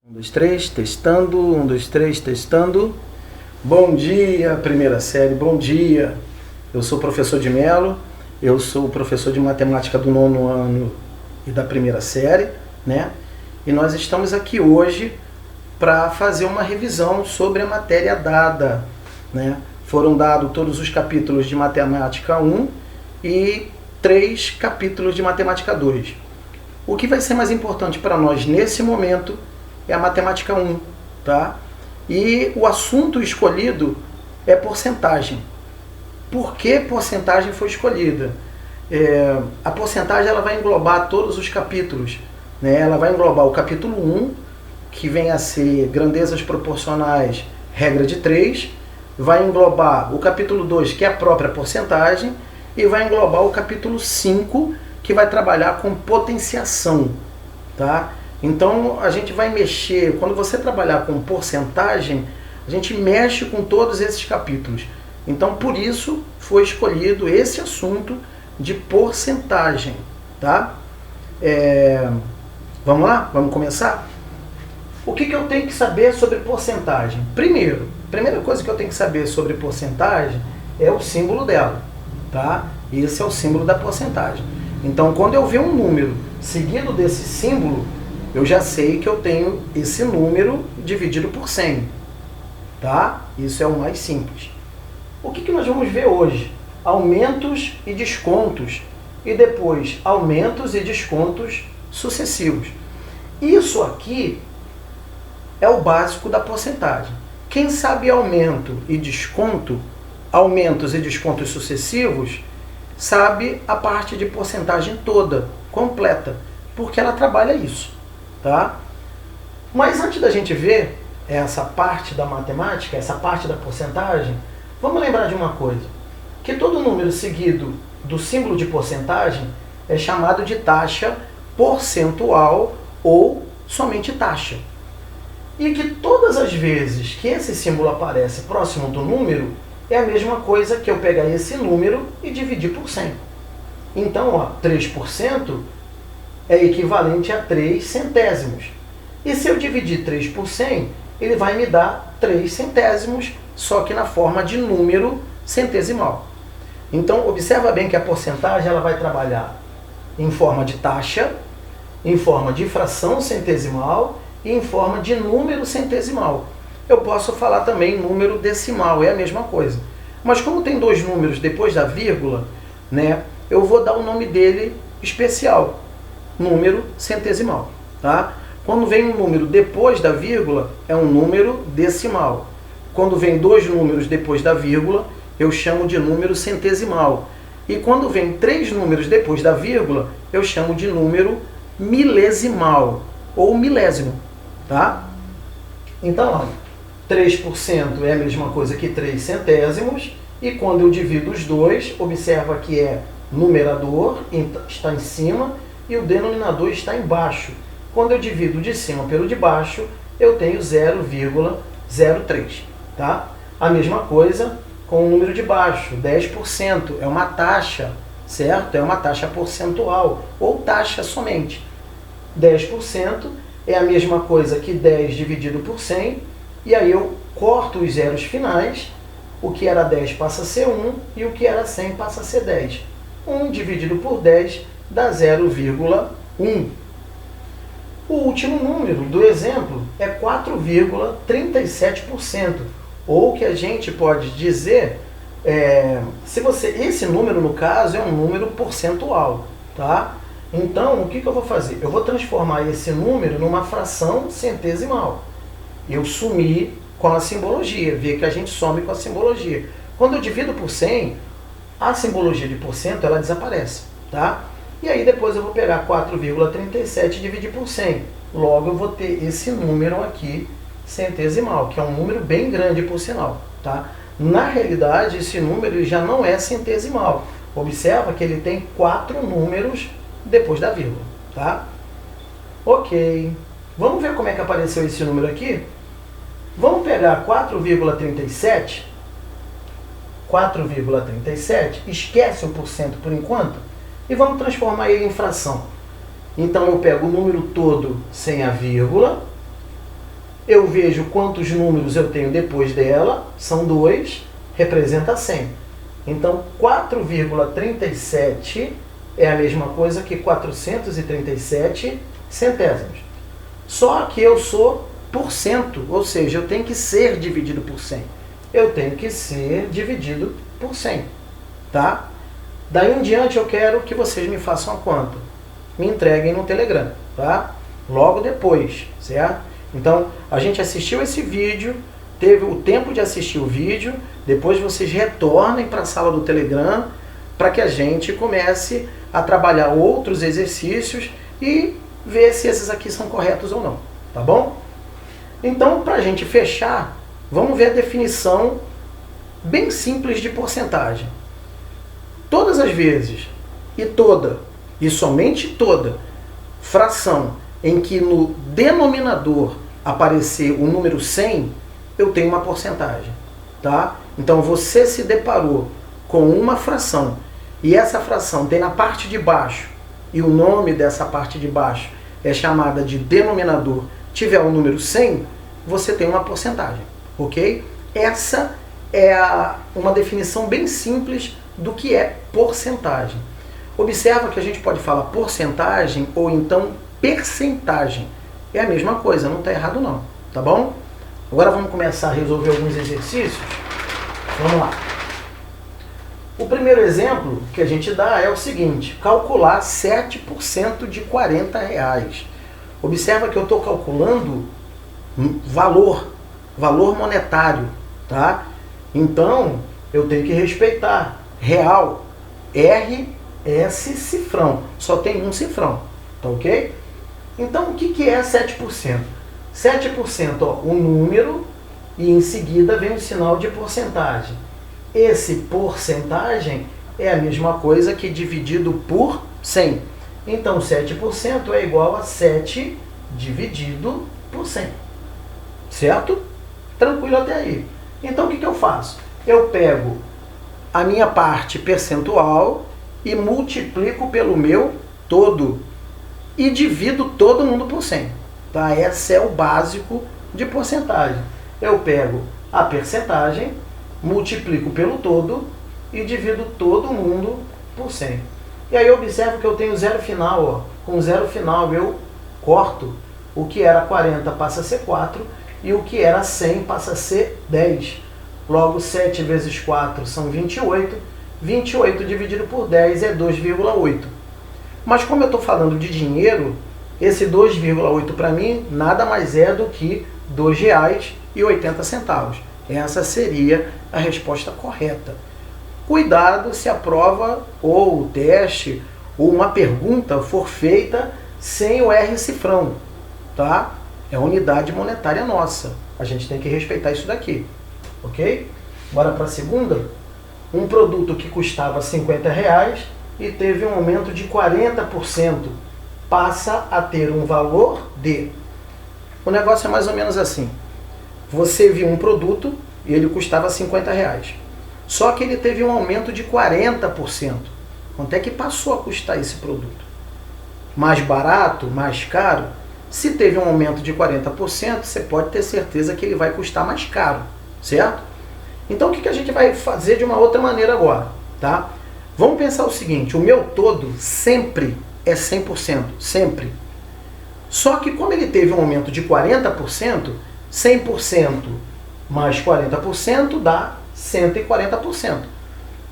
Um, dois, três, testando. Um, dois, três, testando. Bom dia, primeira série, bom dia. Eu sou o professor de Melo, eu sou o professor de matemática do 9º ano e da primeira série, né? E nós estamos aqui hoje para fazer uma revisão sobre a matéria dada, né? Foram dados todos os capítulos de matemática 1 e 3 capítulos de matemática 2. O que vai ser mais importante para nós nesse momento é a matemática 1, tá? E o assunto escolhido é porcentagem. Por que porcentagem foi escolhida? A porcentagem ela vai englobar todos os capítulos, né? Ela vai englobar o capítulo 1, que vem a ser grandezas proporcionais, regra de 3, vai englobar o capítulo 2, que é a própria porcentagem, e vai englobar o capítulo 5, que vai trabalhar com potenciação, tá? Então a gente vai mexer, quando você trabalhar com porcentagem, a gente mexe com todos esses capítulos. Então por isso foi escolhido esse assunto de porcentagem, tá? Vamos lá? Vamos começar? O que eu tenho que saber sobre porcentagem? Primeira coisa que eu tenho que saber sobre porcentagem é o símbolo dela, tá? Esse é o símbolo da porcentagem. Então quando eu ver um número seguido desse símbolo, eu já sei que eu tenho esse número dividido por 100, tá? Isso é o mais simples. O que nós vamos ver hoje? Aumentos e descontos, e depois aumentos e descontos sucessivos. Isso aqui é o básico da porcentagem. Quem sabe aumento e desconto, aumentos e descontos sucessivos, sabe a parte de porcentagem toda, completa, porque ela trabalha isso, tá? Mas antes da gente ver essa parte da matemática, essa parte da porcentagem, vamos lembrar de uma coisa, que todo número seguido do símbolo de porcentagem é chamado de taxa percentual ou somente taxa. E que todas as vezes que esse símbolo aparece próximo do número, é a mesma coisa que eu pegar esse número e dividir por 100. Então, ó, 3% é equivalente a 3 centésimos. E se eu dividir 3 por 100, ele vai me dar 3 centésimos, só que na forma de número centesimal. Então, observa bem que a porcentagem ela vai trabalhar em forma de taxa, em forma de fração centesimal e em forma de número centesimal. Eu posso falar também número decimal, é a mesma coisa. Mas como tem dois números depois da vírgula, né, eu vou dar o nome dele especial, número centesimal, tá? Quando vem um número depois da vírgula, é um número decimal. Quando vem dois números depois da vírgula, eu chamo de número centesimal. E quando vem 3 números depois da vírgula, eu chamo de número milesimal ou milésimo, tá? Então, olha, 3% é a mesma coisa que 3 centésimos, e quando eu divido os dois, observa que é numerador, está em cima, e o denominador está embaixo. Quando eu divido de cima pelo de baixo, eu tenho 0,03, tá? A mesma coisa com o número de baixo, 10%, é uma taxa, certo? É uma taxa percentual, ou taxa somente. 10% é a mesma coisa que 10 dividido por 100, e aí eu corto os zeros finais, o que era 10 passa a ser 1, e o que era 100 passa a ser 10. 1 dividido por 10 dá 0,1. O último número do exemplo é 4,37%, ou que a gente pode dizer, esse número no caso é um número percentual, tá? Então o que eu vou fazer? Eu vou transformar esse número numa fração centesimal. Eu sumi com a simbologia, ver que a gente some com a simbologia. Quando eu divido por 100, a simbologia de porcento ela desaparece, tá? E aí depois eu vou pegar 4,37 e dividir por 100. Logo eu vou ter esse número aqui, centesimal, que é um número bem grande por sinal, tá? Na realidade, esse número já não é centesimal. Observa que ele tem 4 números depois da vírgula, tá? Ok. Vamos ver como é que apareceu esse número aqui? Vamos pegar 4,37, esquece o porcento por enquanto, e vamos transformar ele em fração. Então eu pego o número todo sem a vírgula, eu vejo quantos números eu tenho depois dela, são 2, representa 100. Então, 4,37 é a mesma coisa que 437 centésimos. Só que eu sou por cento, ou seja, eu tenho que ser dividido por 100. Eu tenho que ser dividido por 100, tá? Daí em diante eu quero que vocês me façam a conta. Me entreguem no Telegram, tá? Logo depois, certo? Então, a gente assistiu esse vídeo, teve o tempo de assistir o vídeo, depois vocês retornem para a sala do Telegram para que a gente comece a trabalhar outros exercícios e ver se esses aqui são corretos ou não, tá bom? Então, para a gente fechar, vamos ver a definição bem simples de porcentagem. Todas as vezes, e somente toda, fração em que no denominador aparecer o número 100, eu tenho uma porcentagem, tá? Então, você se deparou com uma fração, e essa fração tem na parte de baixo, e o nome dessa parte de baixo é chamada de denominador, tiver o número 100, você tem uma porcentagem, ok? Essa é uma definição bem simples do que é porcentagem. Observa que a gente pode falar porcentagem ou então percentagem. É a mesma coisa, não está errado não, tá bom? Agora vamos começar a resolver alguns exercícios. Vamos lá. O primeiro exemplo que a gente dá é o seguinte: calcular 7% de R$40. Observa que eu estou calculando valor monetário, tá? Então, eu tenho que respeitar real, RS cifrão, só tem um cifrão, tá ok? Então, o que é 7%? 7%, ó, o número, e em seguida vem o sinal de porcentagem. Esse porcentagem é a mesma coisa que dividido por 100. Então, 7% é igual a 7 dividido por 100. Certo? Tranquilo até aí. Então, o que eu faço? Eu pego a minha parte percentual e multiplico pelo meu todo. E divido todo mundo por 100. Tá? Esse é o básico de porcentagem. Eu pego a percentagem, multiplico pelo todo e divido todo mundo por 100. E aí observo que eu tenho zero final. Ó. Com zero final eu corto. O que era 40 passa a ser 4 e o que era 100 passa a ser 10. Logo, 7 vezes 4 são 28. 28 dividido por 10 é 2,8. Mas como eu estou falando de dinheiro, esse 2,8 para mim nada mais é do que R$2,80. Essa seria a resposta correta. Cuidado se a prova ou o teste ou uma pergunta for feita sem o R cifrão, tá? É unidade monetária nossa. A gente tem que respeitar isso daqui, ok? Bora para a segunda. Um produto que custava R$50 e teve um aumento de 40%, passa a ter um valor de... O negócio é mais ou menos assim. Você viu um produto e ele custava R$50. Só que ele teve um aumento de 40%. Quanto é que passou a custar esse produto? Mais barato? Mais caro? Se teve um aumento de 40%, você pode ter certeza que ele vai custar mais caro, certo? Então o que a gente vai fazer de uma outra maneira agora, tá? Vamos pensar o seguinte: o meu todo sempre é 100%, sempre. Só que como ele teve um aumento de 40%, 100% mais 40% dá 140%.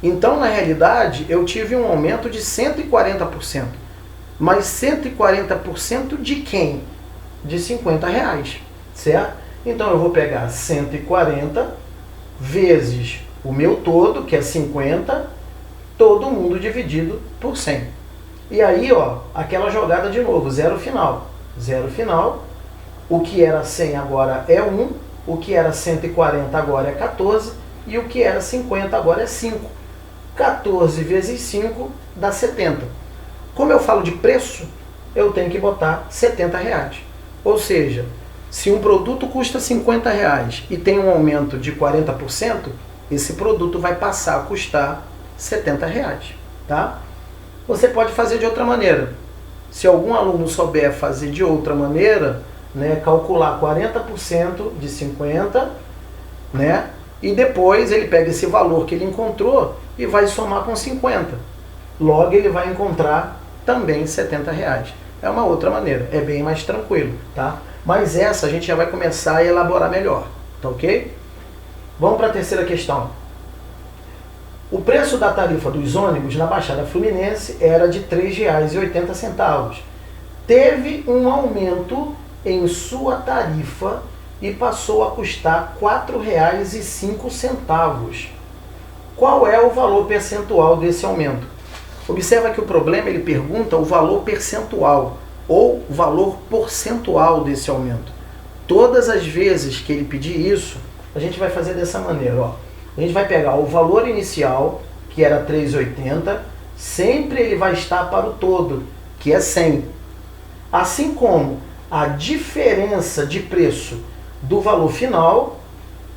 Então, na realidade, eu tive um aumento de 140%. Mas 140% de quem? De R$50, certo? Então, eu vou pegar 140 vezes o meu todo, que é 50, todo mundo dividido por 100. E aí, ó, aquela jogada de novo, zero final. Zero final. O que era 100 agora é 1, o que era 140 agora é 14, e o que era 50 agora é 5. 14 vezes 5 dá 70. Como eu falo de preço, eu tenho que botar R$70. Ou seja, se um produto custa R$50 e tem um aumento de 40%, esse produto vai passar a custar R$70. Tá? Você pode fazer de outra maneira. Se algum aluno souber fazer de outra maneira, né, calcular 40% de 50, né, e depois ele pega esse valor que ele encontrou e vai somar com 50. Logo ele vai encontrar também R$70. É uma outra maneira, é bem mais tranquilo, tá? Mas essa a gente já vai começar a elaborar melhor, tá ok? Vamos para a terceira questão. O preço da tarifa dos ônibus na Baixada Fluminense era de R$ 3,80. Teve um aumento em sua tarifa e passou a custar R$ 4,05. Qual é o valor percentual desse aumento? Observa que o problema ele pergunta o valor percentual ou valor porcentual desse aumento. Todas as vezes que ele pedir isso, a gente vai fazer dessa maneira, ó. A gente vai pegar o valor inicial, que era R$ 3,80, sempre ele vai estar para o todo, que é 100. Assim como a diferença de preço do valor final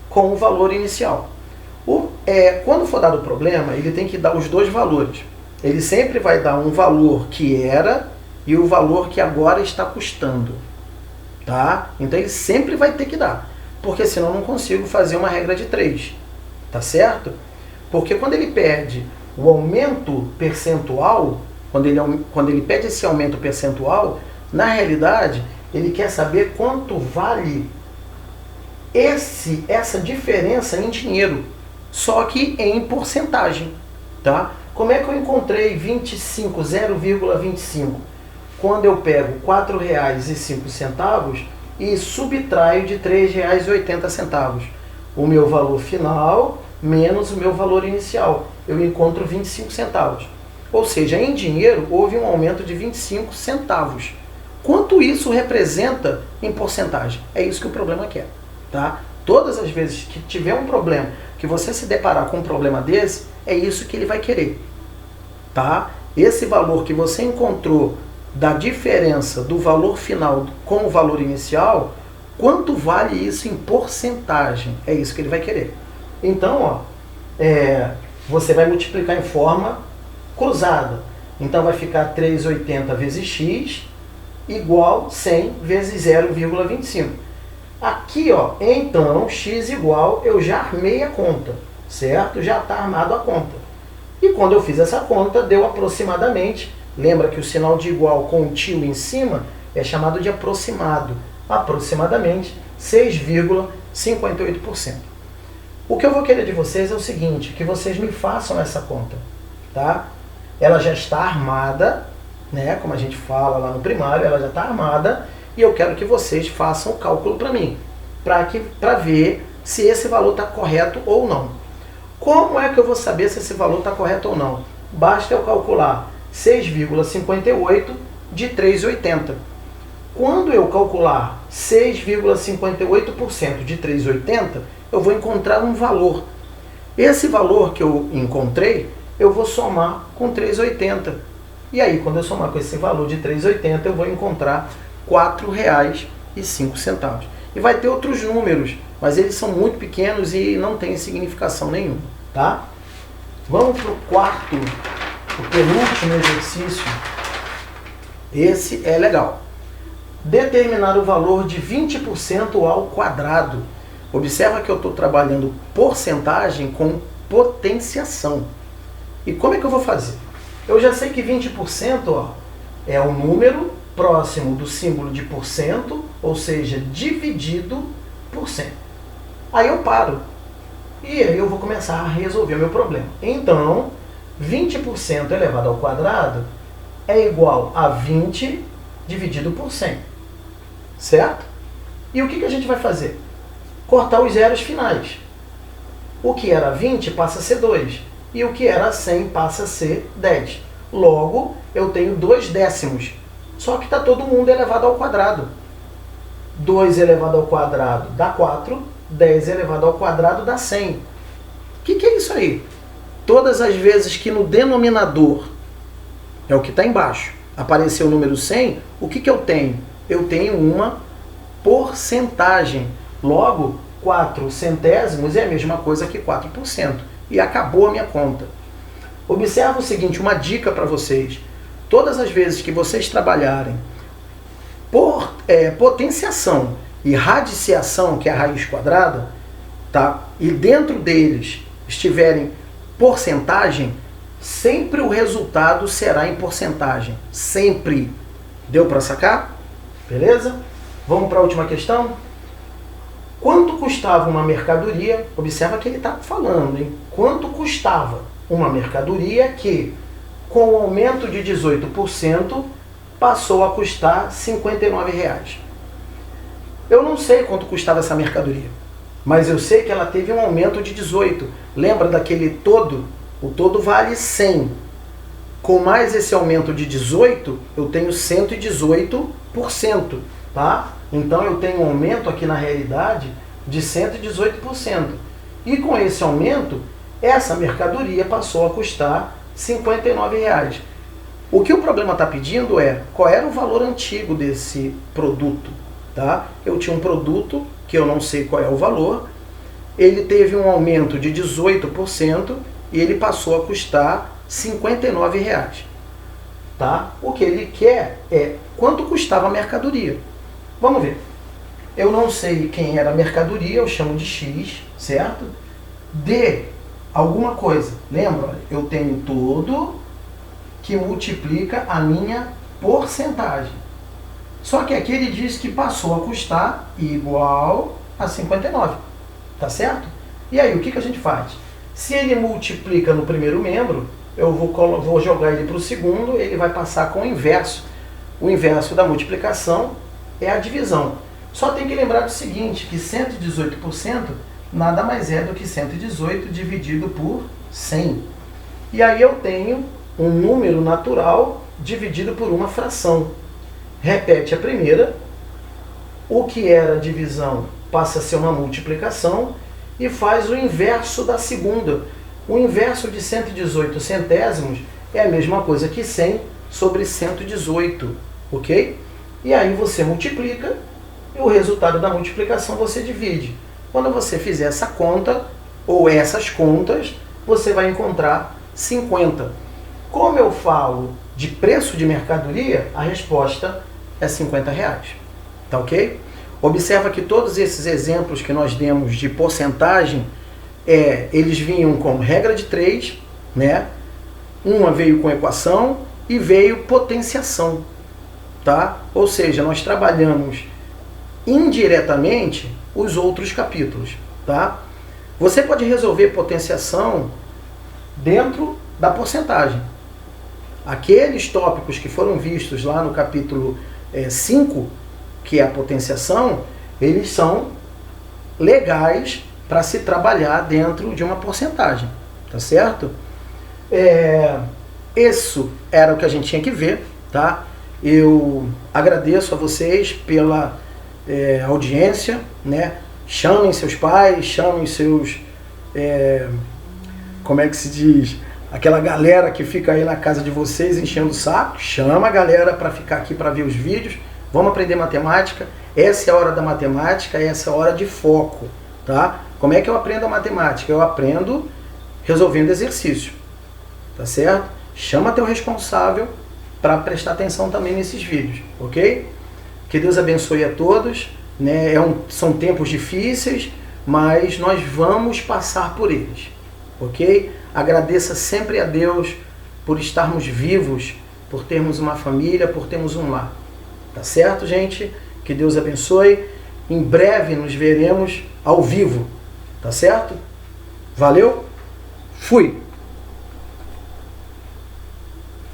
com o valor inicial. Quando for dado o problema, ele tem que dar os dois valores. Ele sempre vai dar um valor que era e o valor que agora está custando. Tá? Então ele sempre vai ter que dar. Porque senão eu não consigo fazer uma regra de 3. Tá certo? Porque quando ele pede o aumento percentual, quando ele pede esse aumento percentual, na realidade, ele quer saber quanto vale essa diferença em dinheiro, só que em porcentagem. Tá? Como é que eu encontrei 0,25? Quando eu pego R$ 4,05 e subtraio de R$ 3,80. O meu valor final menos o meu valor inicial. Eu encontro 25 centavos. Ou seja, em dinheiro houve um aumento de 25 centavos. Quanto isso representa em porcentagem? É isso que o problema quer. Tá? Todas as vezes que tiver um problema, que você se deparar com um problema desse, é isso que ele vai querer. Tá? Esse valor que você encontrou da diferença do valor final com o valor inicial, quanto vale isso em porcentagem? É isso que ele vai querer. Então, ó, você vai multiplicar em forma cruzada. Então vai ficar 3,80 vezes x igual 100 vezes 0,25. Aqui, ó, então, x igual, eu já armei a conta, certo? Já está armado a conta. E quando eu fiz essa conta, deu aproximadamente, lembra que o sinal de igual com o tio em cima é chamado de aproximado, aproximadamente 6,58%. O que eu vou querer de vocês é o seguinte, que vocês me façam essa conta, tá? Ela já está armada, né? Como a gente fala lá no primário, ela já está armada e eu quero que vocês façam o cálculo para mim, para ver se esse valor está correto ou não. Como é que eu vou saber se esse valor está correto ou não? Basta eu calcular 6,58 de 3,80. Quando eu calcular 6,58% de 3,80, eu vou encontrar um valor. Esse valor que eu encontrei, eu vou somar com 3,80. E aí, quando eu somar com esse valor de 3,80, eu vou encontrar R$ 4,05. E vai ter outros números, mas eles são muito pequenos e não têm significação nenhuma, tá? Vamos para o quarto, o penúltimo exercício. Esse é legal. Determinar o valor de 20% ao quadrado. Observa que eu estou trabalhando porcentagem com potenciação. E como é que eu vou fazer? Eu já sei que 20%, ó, é o número próximo do símbolo de porcento, ou seja, dividido por 100. Aí eu paro. E aí eu vou começar a resolver o meu problema. Então, 20% elevado ao quadrado é igual a 20 dividido por 100. Certo? E o que a gente vai fazer? Cortar os zeros finais. O que era 20 passa a ser 2. E o que era 100 passa a ser 10. Logo, eu tenho 2 décimos. Só que está todo mundo elevado ao quadrado. 2 elevado ao quadrado dá 4. 10 elevado ao quadrado dá 100. O que é isso aí? Todas as vezes que no denominador, é o que está embaixo, apareceu o número 100, o que eu tenho? Eu tenho uma porcentagem. Logo, 4 centésimos é a mesma coisa que 4%. E acabou a minha conta. Observa o seguinte, uma dica para vocês. Todas as vezes que vocês trabalharem potenciação e radiciação, que é a raiz quadrada, tá? E dentro deles estiverem porcentagem, sempre o resultado será em porcentagem. Sempre. Deu para sacar? Beleza? Vamos para a última questão? Quanto custava uma mercadoria? Observa que ele está falando, hein? Quanto custava uma mercadoria que, com o aumento de 18%, passou a custar R$ 59,00. Eu não sei quanto custava essa mercadoria, mas eu sei que ela teve um aumento de 18%. Lembra daquele todo? O todo vale 100. Com mais esse aumento de 18%, eu tenho 118%, tá? Então eu tenho um aumento aqui na realidade de 118%. E com esse aumento, essa mercadoria passou a custar R$ 59,00. O que o problema está pedindo é qual era o valor antigo desse produto, tá? Eu tinha um produto que eu não sei qual é o valor, ele teve um aumento de 18% e ele passou a custar R$ 59,00, tá? O que ele quer é quanto custava a mercadoria. Vamos ver. Eu não sei quem era a mercadoria, eu chamo de X, certo? De alguma coisa. Lembra? Eu tenho todo que multiplica a minha porcentagem. Só que aqui ele diz que passou a custar igual a 59. Tá certo? E aí, o que a gente faz? Se ele multiplica no primeiro membro, eu vou jogar ele para o segundo, ele vai passar com o inverso. O inverso da multiplicação é a divisão. Só tem que lembrar do seguinte, que 118% nada mais é do que 118 dividido por 100. E aí eu tenho um número natural dividido por uma fração. Repete a primeira, o que era divisão passa a ser uma multiplicação e faz o inverso da segunda. O inverso de 118 centésimos é a mesma coisa que 100 sobre 118, ok? E aí você multiplica e o resultado da multiplicação você divide. Quando você fizer essa conta, ou essas contas, você vai encontrar 50. Como eu falo de preço de mercadoria, a resposta é R$50. Tá ok? Observa que todos esses exemplos que nós demos de porcentagem, eles vinham com regra de 3, né? Uma veio com equação e veio potenciação, tá? Ou seja, nós trabalhamos indiretamente os outros capítulos, tá? Você pode resolver potenciação dentro da porcentagem. Aqueles tópicos que foram vistos lá no capítulo 5, que é a potenciação, eles são legais para se trabalhar dentro de uma porcentagem, tá certo? Isso era o que a gente tinha que ver, tá? Eu agradeço a vocês pela audiência, né? Chamem seus pais, chamem seus, como é que se diz, aquela galera que fica aí na casa de vocês enchendo o saco, chama a galera para ficar aqui para ver os vídeos, vamos aprender matemática, essa é a hora da matemática, essa é a hora de foco, tá? Como é que eu aprendo a matemática? Eu aprendo resolvendo exercício, tá certo? Chama teu responsável para prestar atenção também nesses vídeos, ok? Que Deus abençoe a todos, né? São tempos difíceis, mas nós vamos passar por eles, ok? Agradeça sempre a Deus por estarmos vivos, por termos uma família, por termos um lar. Tá certo, gente? Que Deus abençoe. Em breve nos veremos ao vivo. Tá certo? Valeu? Fui!